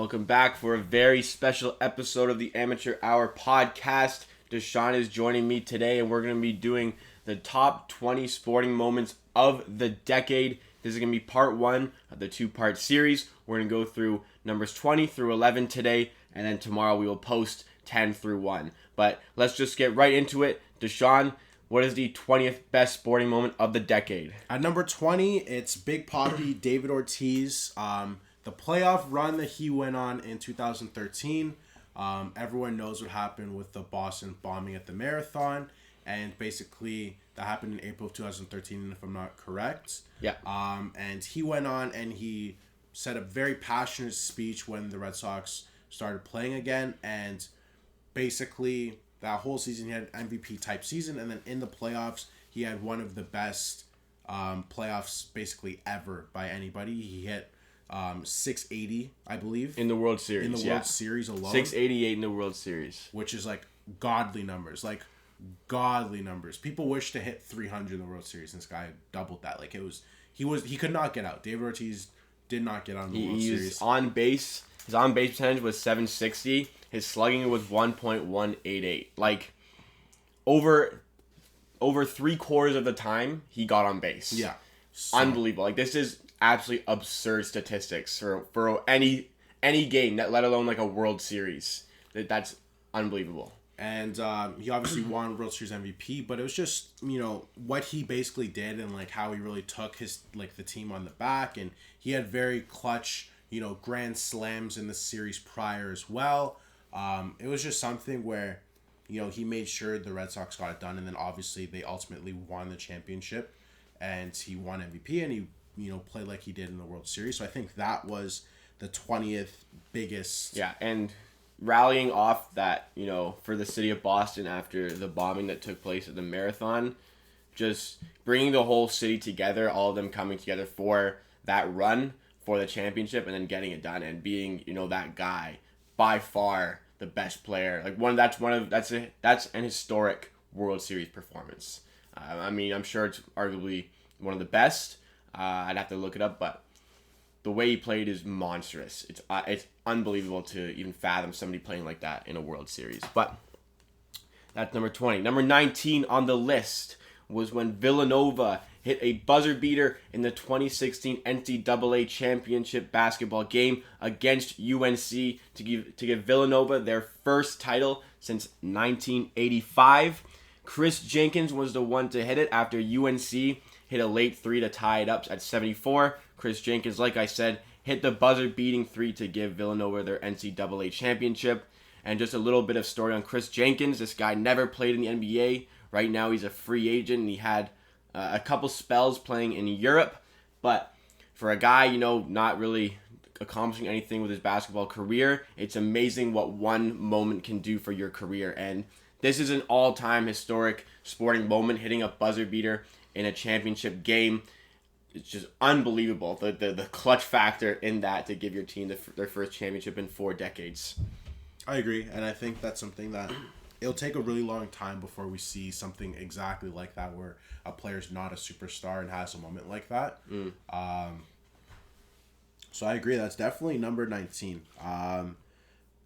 Welcome back for a very special episode of the Amateur Hour podcast. Deshaun is joining me today, and we're going to be doing the top 20 sporting moments of the decade. This is going to be part one of the two-part series. We're going to go through numbers 20 through 11 today, and then tomorrow we will post 10 through 1. But let's just get right into it. Deshaun, what is the 20th best sporting moment of the decade? At number 20, it's Big Papi David Ortiz. The playoff run that he went on in 2013. Everyone knows what happened with the Boston bombing at the marathon. And basically, that happened in April of 2013, if I'm not correct. Yeah. And he went on and he said a very passionate speech when the Red Sox started playing again. And basically, that whole season, he had an MVP-type season. And then in the playoffs, he had one of the best playoffs basically ever by anybody. He hit 680, I believe. In the World Series, In the World Series alone. 688 in the World Series. Which is like godly numbers. Like, godly numbers. People wish to hit 300 in the World Series. And this guy doubled that. Like, he could not get out. David Ortiz did not get out in the World Series. His on-base percentage was 760. His slugging was 1.188. Like, over 3/4 of the time, he got on base. Yeah. Unbelievable. Like, this is absolutely absurd statistics for any game, let alone like a World Series. That's unbelievable. And he obviously won World Series MVP, but it was just, what he basically did and like how he really took his the team on the back, and he had very clutch, grand slams in the series prior as well. It was just something where, he made sure the Red Sox got it done, and then obviously they ultimately won the championship, and he won MVP, and he played like he did in the World Series. So I think that was the 20th biggest. Yeah, and rallying off that, for the city of Boston after the bombing that took place at the marathon, just bringing the whole city together, all of them coming together for that run for the championship and then getting it done and being, that guy, by far the best player. Like that's an historic World Series performance. I'm sure it's arguably one of the best. I'd have to look it up, but the way he played is monstrous. It's unbelievable to even fathom somebody playing like that in a World Series. But that's number 20. Number 19 on the list was when Villanova hit a buzzer beater in the 2016 NCAA championship basketball game against UNC to give Villanova their first title since 1985. Chris Jenkins was the one to hit it after UNC hit a late three to tie it up at 74. Chris Jenkins, like I said, hit the buzzer-beating three to give Villanova their NCAA championship. And just a little bit of story on Chris Jenkins. This guy never played in the NBA. Right now he's a free agent, and he had a couple spells playing in Europe. But for a guy, not really accomplishing anything with his basketball career, it's amazing what one moment can do for your career. And this is an all-time historic sporting moment, hitting a buzzer beater in a championship game. It's just unbelievable, the clutch factor in that to give your team their first championship in 4 decades. I agree, and I think that's something that it'll take a really long time before we see something exactly like that, where a player's not a superstar and has a moment like that. So I agree, that's definitely number 19.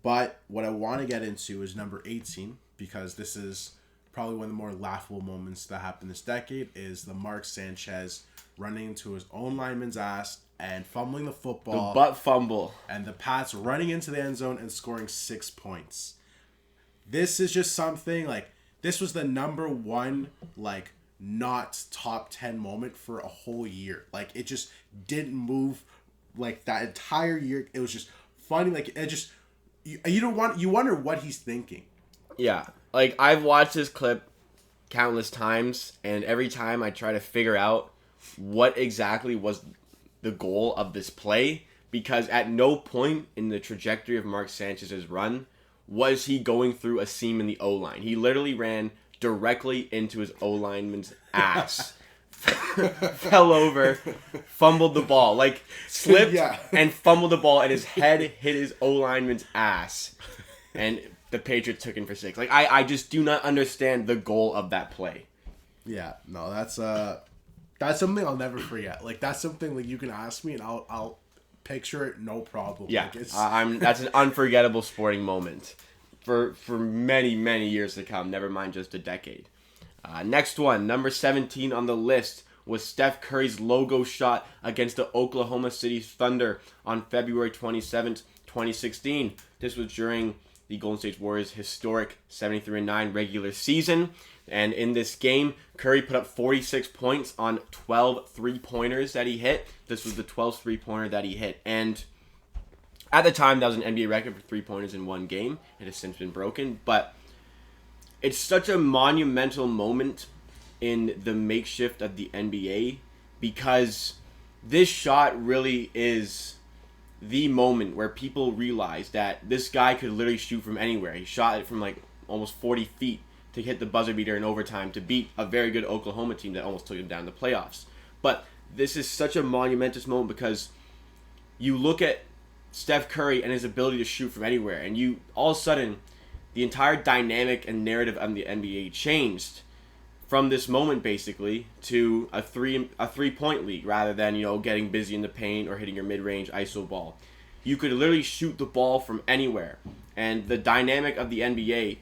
But what I want to get into is number 18, because this is probably one of the more laughable moments that happened this decade, is the Mark Sanchez running into his own lineman's ass and fumbling the football. The butt fumble. And the Pats running into the end zone and scoring 6 points. This is just something, this was the number one, not top 10 moment for a whole year. It just didn't move, that entire year. It was just funny, it just, you wonder what he's thinking. Yeah. I've watched this clip countless times, and every time I try to figure out what exactly was the goal of this play, because at no point in the trajectory of Mark Sanchez's run was he going through a seam in the O-line. He literally ran directly into his O-lineman's ass. Fell over, fumbled the ball. Slipped and fumbled the ball, and his head hit his O-lineman's ass. And the Patriots took him for 6. I just do not understand the goal of that play. Yeah, no, that's something I'll never forget. That's something you can ask me, and I'll picture it, no problem. Yeah, Like, it's... that's an unforgettable sporting moment for many, many years to come, never mind just a decade. Next one, number 17 on the list, was Steph Curry's logo shot against the Oklahoma City Thunder on February 27th, 2016. This was during the Golden State Warriors' historic 73-9 regular season. And in this game, Curry put up 46 points on 12 three-pointers that he hit. This was the 12th three-pointer that he hit. And at the time, that was an NBA record for three-pointers in one game. It has since been broken. But it's such a monumental moment in the makeshift of the NBA, because this shot really is the moment where people realize that this guy could literally shoot from anywhere. He shot it from like almost 40 feet to hit the buzzer beater in overtime to beat a very good Oklahoma team that almost took him down in the playoffs. But this is such a monumentous moment because you look at Steph Curry and his ability to shoot from anywhere, and you all of a sudden the entire dynamic and narrative of the NBA changed from this moment basically to a three-point league rather than, getting busy in the paint or hitting your mid-range ISO ball. You could literally shoot the ball from anywhere. And the dynamic of the NBA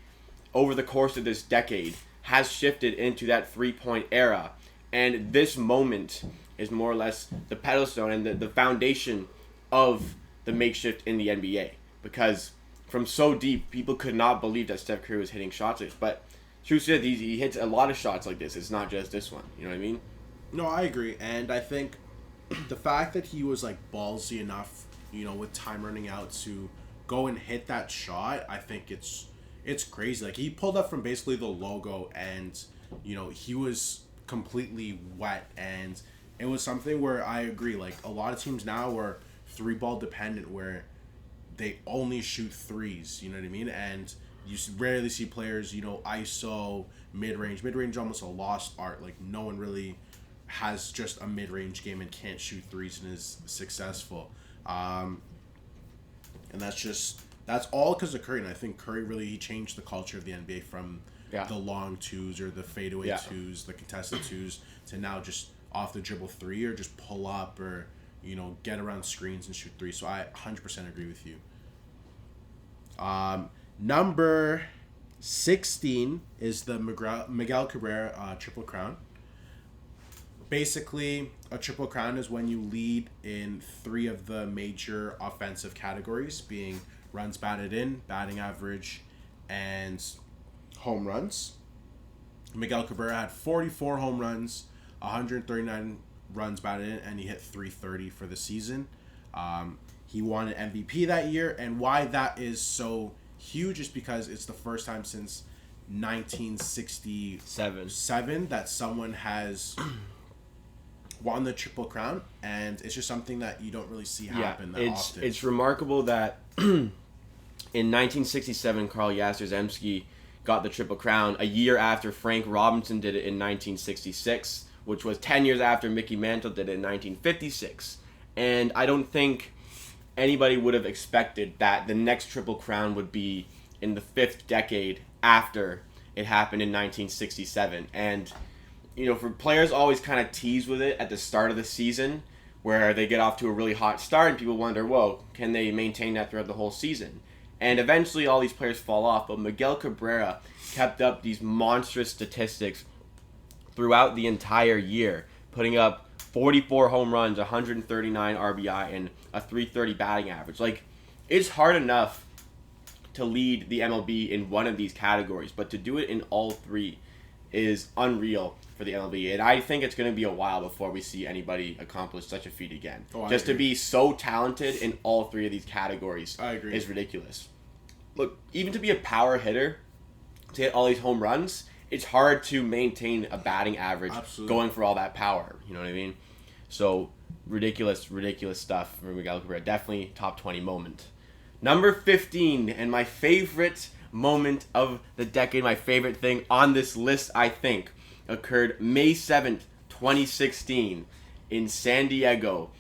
over the course of this decade has shifted into that three-point era. And this moment is more or less the pedestal and the foundation of the makeshift in the NBA. Because from so deep, people could not believe that Steph Curry was hitting shots like this. But truth is, he hits a lot of shots like this. It's not just this one. You know what I mean? No, I agree. And I think the fact that he was, like, ballsy enough, with time running out to go and hit that shot, I think it's crazy. Like, he pulled up from basically the logo and, he was completely wet. And it was something where I agree. Like, a lot of teams now are three-ball dependent where they only shoot threes. You know what I mean? And you rarely see players, ISO, mid-range. Mid-range almost a lost art. Like, no one really has just a mid-range game and can't shoot threes and is successful. And that's all because of Curry. And I think Curry he changed the culture of the NBA from the long twos or the fadeaway twos, the contested twos, to now just off the dribble three or just pull up or, get around screens and shoot three. So I 100% agree with you. Number 16 is the Miguel Cabrera Triple Crown. Basically, a Triple Crown is when you lead in three of the major offensive categories, being runs batted in, batting average, and home runs. Miguel Cabrera had 44 home runs, 139 runs batted in, and he hit 330 for the season. He won an MVP that year, and why that is so huge is because it's the first time since 1967 that someone has won the Triple Crown, and it's just something that you don't really see happen that often. It's remarkable that in 1967, Carl Yastrzemski got the Triple Crown a year after Frank Robinson did it in 1966, which was 10 years after Mickey Mantle did it in 1956. And I don't think anybody would have expected that the next Triple Crown would be in the fifth decade after it happened in 1967. And, for players always kind of tease with it at the start of the season where they get off to a really hot start and people wonder, well, can they maintain that throughout the whole season? And eventually all these players fall off, but Miguel Cabrera kept up these monstrous statistics throughout the entire year, putting up 44 home runs, 139 RBI, and a 330 batting average. Like, it's hard enough to lead the MLB in one of these categories, but to do it in all three is unreal for the MLB. And I think it's going to be a while before we see anybody accomplish such a feat again. Just to be so talented in all three of these categories is ridiculous. Look, even to be a power hitter, to hit all these home runs, it's hard to maintain a batting average going for all that power. You know what I mean? So, ridiculous stuff for Miguel Cabrera. Definitely top 20 moment. Number 15, and my favorite moment of the decade, my favorite thing on this list, I think, occurred May 7th, 2016 in San Diego.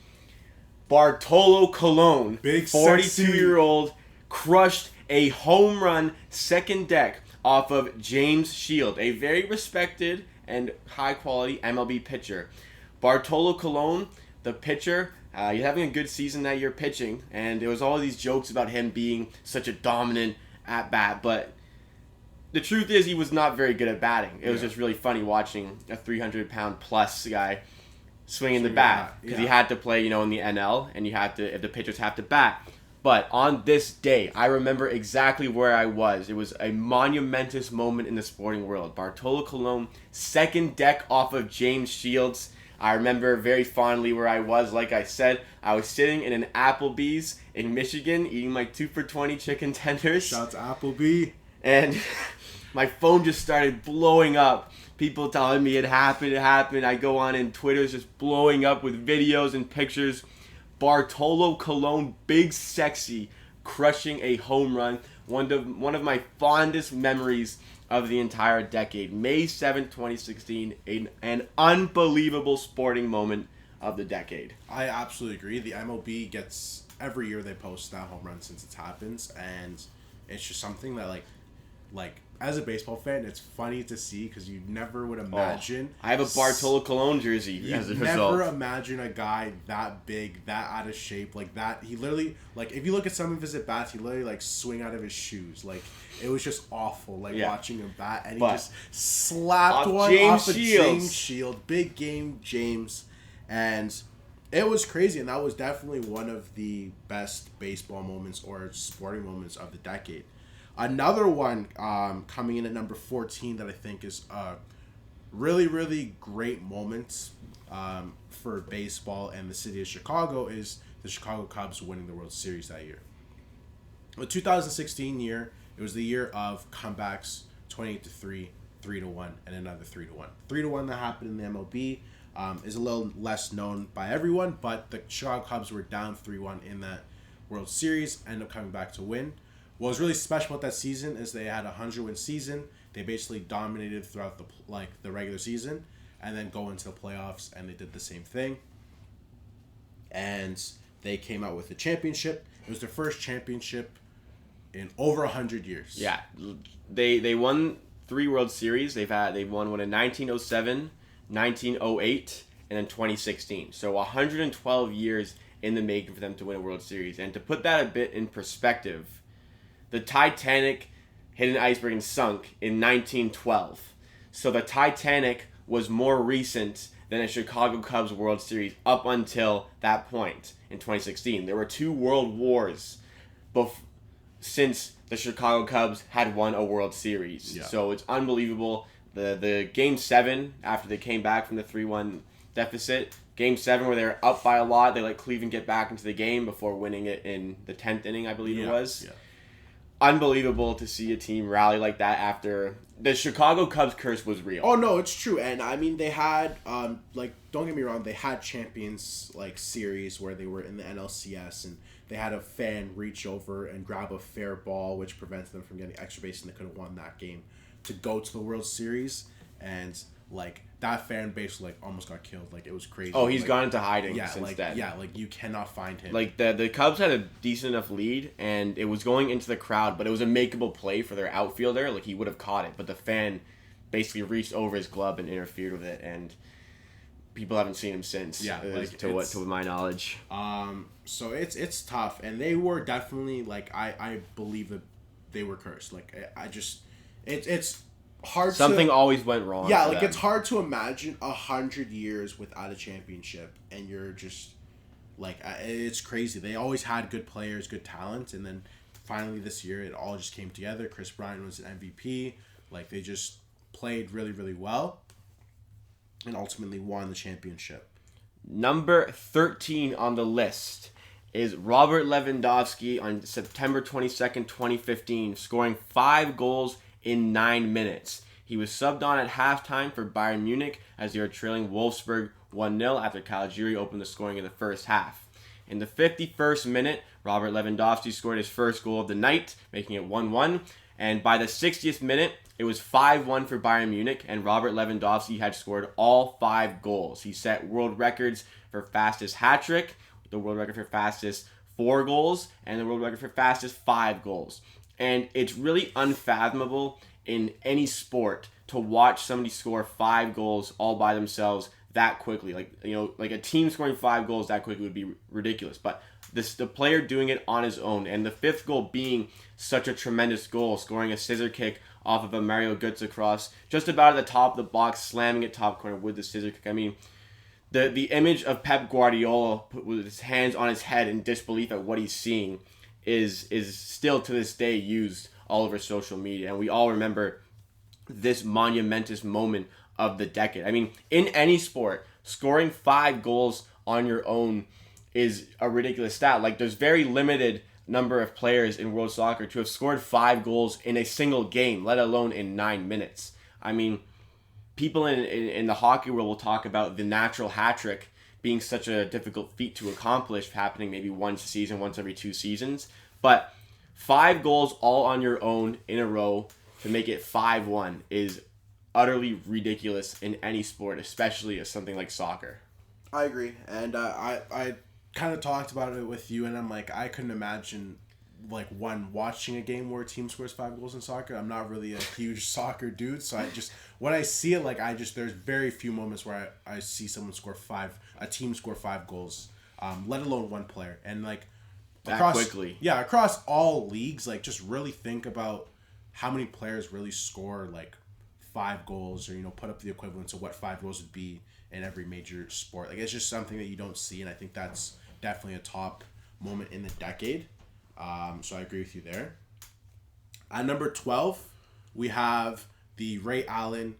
Bartolo Colon, 42-year-old, crushed a home run second deck off of James Shield, a very respected and high-quality MLB pitcher. Bartolo Colon the pitcher, he's having a good season that year pitching, and there was all these jokes about him being such a dominant at bat, but the truth is he was not very good at batting. It was just really funny watching a 300-pound plus guy swinging the bat because he had to play, in the NL, and if the pitchers have to bat. But on this day, I remember exactly where I was. It was a monumentous moment in the sporting world. Bartolo Colon, second deck off of James Shields. I remember very fondly where I was. Like I said, I was sitting in an Applebee's in Michigan eating my 2 for $20 chicken tenders. Shout out to Applebee. And my phone just started blowing up. People telling me it happened. I go on and Twitter's just blowing up with videos and pictures. Bartolo Colon, big sexy, crushing a home run. One of my fondest memories of the entire decade. May 7th, 2016, an unbelievable sporting moment of the decade. I absolutely agree. The MLB gets, every year they post that home run since it happens, and it's just something that like as a baseball fan, it's funny to see because you never would imagine. I have a Bartolo Colon jersey as a result. Never imagine a guy that big, that out of shape, like that. He literally, like, if you look at some of his at bats, he literally like swing out of his shoes. Like, it was just awful, watching him bat, and he just slapped one off of James Shield, big game James, and it was crazy. And that was definitely one of the best baseball moments or sporting moments of the decade. Another one coming in at number 14 that I think is a really, really great moment for baseball and the city of Chicago is the Chicago Cubs winning the World Series that year. The 2016 year, it was the year of comebacks, 28-3, 3-1, and another 3-1. 3-1 that happened in the MLB is a little less known by everyone, but the Chicago Cubs were down 3-1 in that World Series, ended up coming back to win. What was really special about that season is they had a 100-win season. They basically dominated throughout the regular season, and then go into the playoffs, and they did the same thing. And they came out with the championship. It was their first championship in over 100 years. Yeah, they won 3 World Series. They've won one in 1907, 1908, and then 2016. So 112 years in the making for them to win a World Series. And to put that a bit in perspective, the Titanic hit an iceberg and sunk in 1912. So the Titanic was more recent than a Chicago Cubs World Series up until that point in 2016. There were 2 world wars since the Chicago Cubs had won a World Series. Yeah. So it's unbelievable. The Game 7, after they came back from the 3-1 deficit, Game 7 where they were up by a lot, they let Cleveland get back into the game before winning it in the 10th inning, I believe it was. Yeah. Unbelievable to see a team rally like that after the Chicago Cubs curse was real. Oh no, it's true. And I mean, they had don't get me wrong, they had Champions series where they were in the NLCS, and they had a fan reach over and grab a fair ball which prevents them from getting extra base, and they could have won that game to go to the World Series. And that fan base almost got killed. It was crazy. Oh, he's gone into hiding since then. Yeah, you cannot find him. The Cubs had a decent enough lead, and it was going into the crowd, but it was a makeable play for their outfielder. He would have caught it, but the fan basically reached over his glove and interfered with it, and people haven't seen him since. Yeah, to my knowledge. So it's tough, and they were definitely I believe that they were cursed. It's hard. Something always went wrong. Yeah, it's hard to imagine 100 years without a championship, and you're just it's crazy. They always had good players, good talent, and then finally this year it all just came together. Chris Bryant was an MVP. They just played really, really well, and ultimately won the championship. Number 13 on the list is Robert Lewandowski on September 22nd, 2015, scoring 5 goals in 9 minutes. He was subbed on at halftime for Bayern Munich as they were trailing Wolfsburg 1-0 after Caligiuri opened the scoring in the first half. In the 51st minute, Robert Lewandowski scored his first goal of the night, making it 1-1. And by the 60th minute, it was 5-1 for Bayern Munich, and Robert Lewandowski had scored all 5 goals. He set world records for fastest hat-trick, the world record for fastest 4 goals, and the world record for fastest 5 goals. And it's really unfathomable in any sport to watch somebody score 5 goals all by themselves that quickly. Like, you know, like a team scoring 5 goals that quickly would be ridiculous. But the player doing it on his own, and the 5th goal being such a tremendous goal, scoring a scissor kick off of a Mario Götze cross, just about at the top of the box, slamming it top corner with the scissor kick. I mean, the image of Pep Guardiola with his hands on his head in disbelief at what he's seeing is still to this day used all over social media, and we all remember this monumentous moment of the decade. I mean, in any sport, scoring 5 goals on your own is a ridiculous stat. Like, there's very limited number of players in world soccer to have scored 5 goals in a single game, let alone in 9 minutes. I mean, people in the hockey world will talk about the natural hat trick being such a difficult feat to accomplish, happening maybe once a season, once every 2 seasons. But 5 goals all on your own in a row to make it 5-1 is utterly ridiculous in any sport, especially as something like soccer. I agree, and I kind of talked about it with you, and I'm like, I couldn't imagine like watching a game where a team scores 5 goals in soccer. I'm not really a huge soccer dude, so I just when I see it, like there's very few moments where I see someone a team score 5 goals, let alone one player, and like that quickly. Yeah, across all leagues, like just really think about how many players really score like 5 goals, or put up the equivalent of what 5 goals would be in every major sport. Like, it's just something that you don't see, and I think that's definitely a top moment in the decade. So I agree with you there. At number 12, we have the Ray Allen,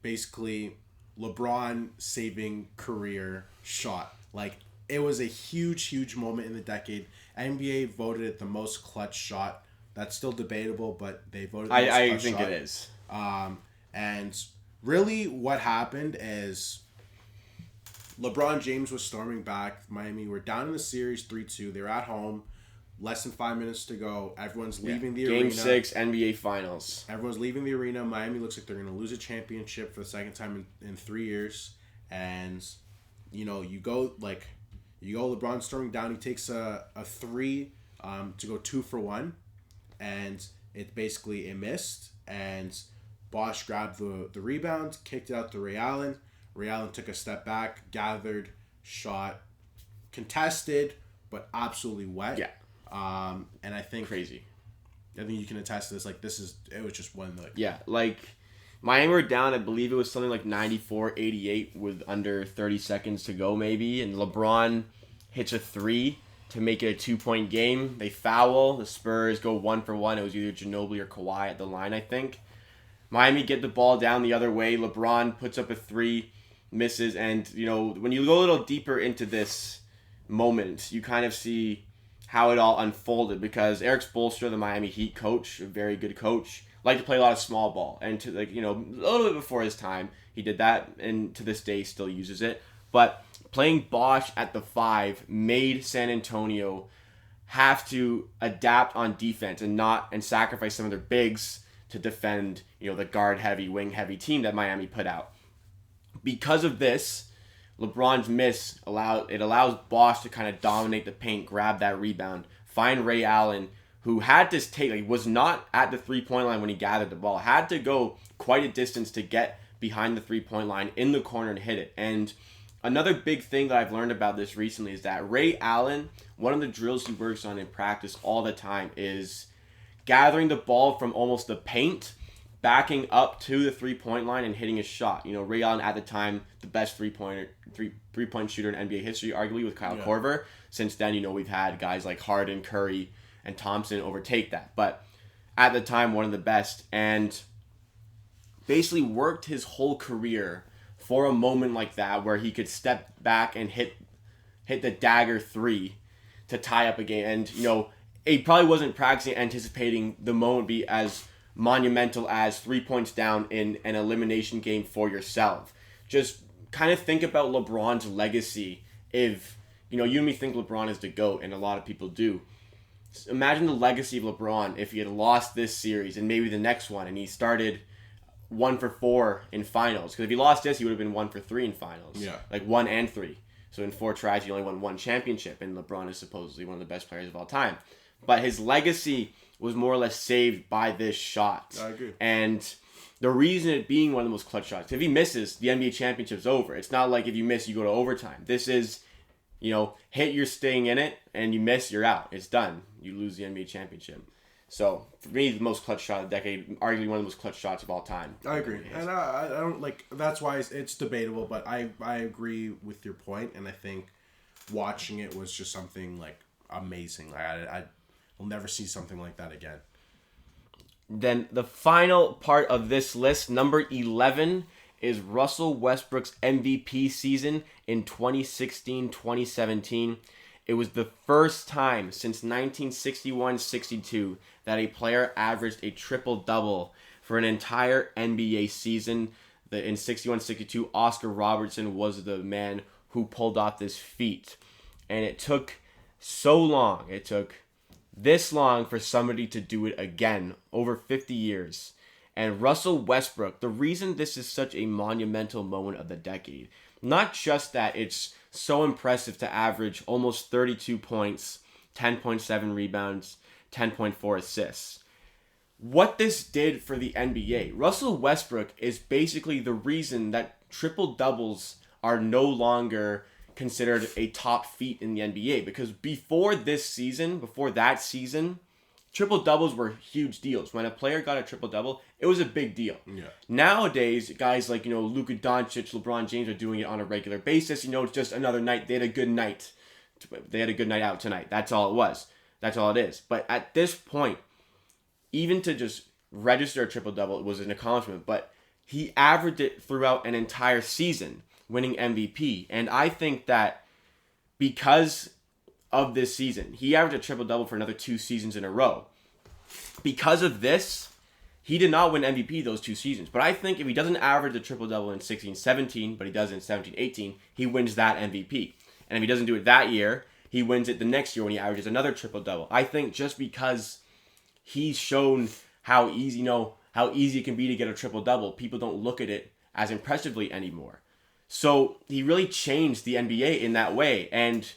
basically LeBron saving career shot. Like, it was a huge moment in the decade. NBA voted it the most clutch shot. That's still debatable, but they voted. I think shot. It is. And really, what happened is LeBron James was storming back. Miami were down in the series 3-2. They were at home. Less than 5 minutes to go. Everyone's leaving the arena. Game 6 NBA Finals. Everyone's leaving the arena. Miami looks like they're going to lose a championship for the second time in 3 years. And, you go LeBron storming down. He takes a 3 to go 2 for 1. And it basically missed. And Bosh grabbed the rebound, kicked it out to Ray Allen. Ray Allen took a step back, gathered, shot, contested, but absolutely wet. Yeah. And I think crazy. I think you can attest to this. Like, it was just one. Like Miami were down. I believe it was something like 94-88 with under 30 seconds to go, maybe. And LeBron hits a 3 to make it a 2-point game. They foul. The Spurs go 1 for 1. It was either Ginobili or Kawhi at the line, I think. Miami get the ball down the other way. LeBron puts up a 3, misses, and when you go a little deeper into this moment, you kind of see how it all unfolded, because Eric Spoelstra, the Miami Heat coach, a very good coach, liked to play a lot of small ball, and to a little bit before his time, he did that, and to this day still uses it. But playing Bosh at the 5 made San Antonio have to adapt on defense and sacrifice some of their bigs to defend, the guard-heavy, wing-heavy team that Miami put out. Because of this, LeBron's miss allows Bosh to kind of dominate the paint, grab that rebound, find Ray Allen, who had to was not at the 3-point line when he gathered the ball, had to go quite a distance to get behind the 3-point line in the corner and hit it. And another big thing that I've learned about this recently is that Ray Allen, one of the drills he works on in practice all the time is gathering the ball from almost the paint, backing up to the 3-point line and hitting a shot. Ray Allen at the time, the best three-point shooter in NBA history, arguably with Kyle Korver. Since then, we've had guys like Harden, Curry, and Thompson overtake that. But at the time, one of the best, and basically worked his whole career for a moment like that where he could step back and hit the dagger 3 to tie up a game. And, he probably wasn't practicing, anticipating the moment be as monumental as 3 points down in an elimination game for yourself. Just kind of think about LeBron's legacy. If, you and me think LeBron is the GOAT, and a lot of people do. Imagine the legacy of LeBron if he had lost this series and maybe the next one, and he started 1 for 4 in finals. Because if he lost this, he would have been 1 for 3 in finals. Yeah. Like 1 and 3. So in 4 tries, he only won 1 championship, and LeBron is supposedly one of the best players of all time. But his legacy was more or less saved by this shot. I agree. And The reason it being one of the most clutch shots, if he misses, the NBA championship's over. It's not like if you miss, you go to overtime. This is, hit, you're staying in it, and you miss, you're out. It's done. You lose the NBA championship. So, for me, the most clutch shot of the decade, arguably one of the most clutch shots of all time. I agree. And I don't, that's why it's debatable, but I agree with your point, and I think watching it was just something, amazing. I will never see something like that again. Then the final part of this list, number 11, is Russell Westbrook's MVP season in 2016-2017. It was the first time since 1961-62 that a player averaged a triple-double for an entire NBA season. In 61-62, Oscar Robertson was the man who pulled off this feat. And it took so long. It took this long for somebody to do it again, over 50 years. And Russell Westbrook, the reason this is such a monumental moment of the decade, not just that it's so impressive to average almost 32 points, 10.7 rebounds, 10.4 assists. What this did for the NBA, Russell Westbrook is basically the reason that triple-doubles are no longer considered a top feat in the NBA, because before that season, triple-doubles were huge deals. When a player got a triple-double, it was a big deal. Yeah. Nowadays, guys like, Luka Doncic, LeBron James are doing it on a regular basis. It's just another night. They had a good night. They had a good night out tonight. That's all it was. That's all it is. But at this point, even to just register a triple-double was an accomplishment. But he averaged it throughout an entire season, winning MVP. And I think that because of this season, he averaged a triple-double for another 2 seasons in a row. Because of this, he did not win MVP those 2 seasons. But I think if he doesn't average a triple-double in 16-17, but he does in 17-18, he wins that MVP. And if he doesn't do it that year, he wins it the next year when he averages another triple-double. I think just because he's shown how easy it can be to get a triple-double, people don't look at it as impressively anymore. So he really changed the NBA in that way. And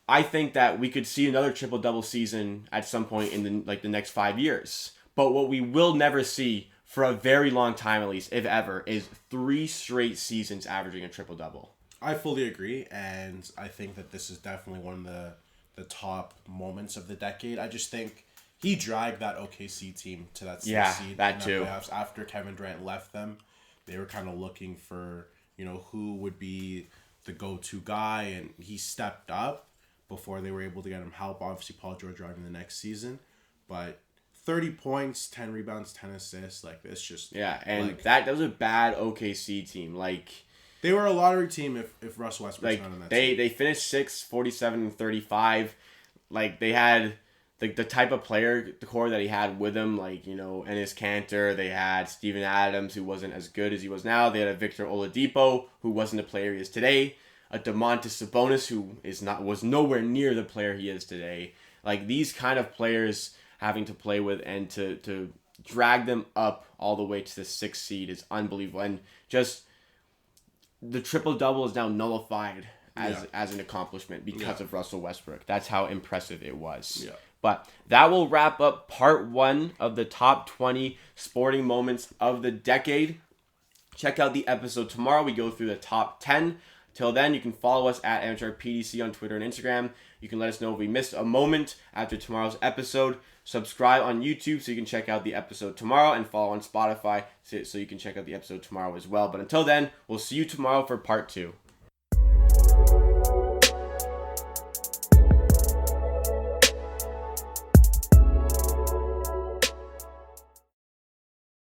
I think that we could see another triple-double season at some point in the next 5 years. But what we will never see for a very long time, at least, if ever, is 3 straight seasons averaging a triple-double. I fully agree, and I think that this is definitely one of the top moments of the decade. I just think he dragged that OKC team to that 6th seed that in too. Playoffs after Kevin Durant left them. They were kind of looking for, who would be the go-to guy, and he stepped up before they were able to get him help. Obviously, Paul George arrived in the next season, but 30 points, 10 rebounds, 10 assists, it's just... Yeah, and that was a bad OKC team. They were a lottery team if Russell Westbrook's not on that team. They finished 6th, 47, and 35. They had the type of player, the core that he had with him, Enes Kanter. They had Steven Adams, who wasn't as good as he was now. They had a Victor Oladipo, who wasn't the player he is today. A Domantas Sabonis, who was nowhere near the player he is today. These kind of players having to play with and to drag them up all the way to the 6th seed is unbelievable. And just the triple-double is now nullified as an accomplishment because of Russell Westbrook. That's how impressive it was. Yeah. But that will wrap up part 1 of the top 20 sporting moments of the decade. Check out the episode tomorrow. We go through the top 10. Till then, you can follow us at MHRPDC on Twitter and Instagram. You can let us know if we missed a moment after tomorrow's episode. Subscribe on YouTube so you can check out the episode tomorrow, and follow on Spotify so you can check out the episode tomorrow as well. But until then, we'll see you tomorrow for part 2.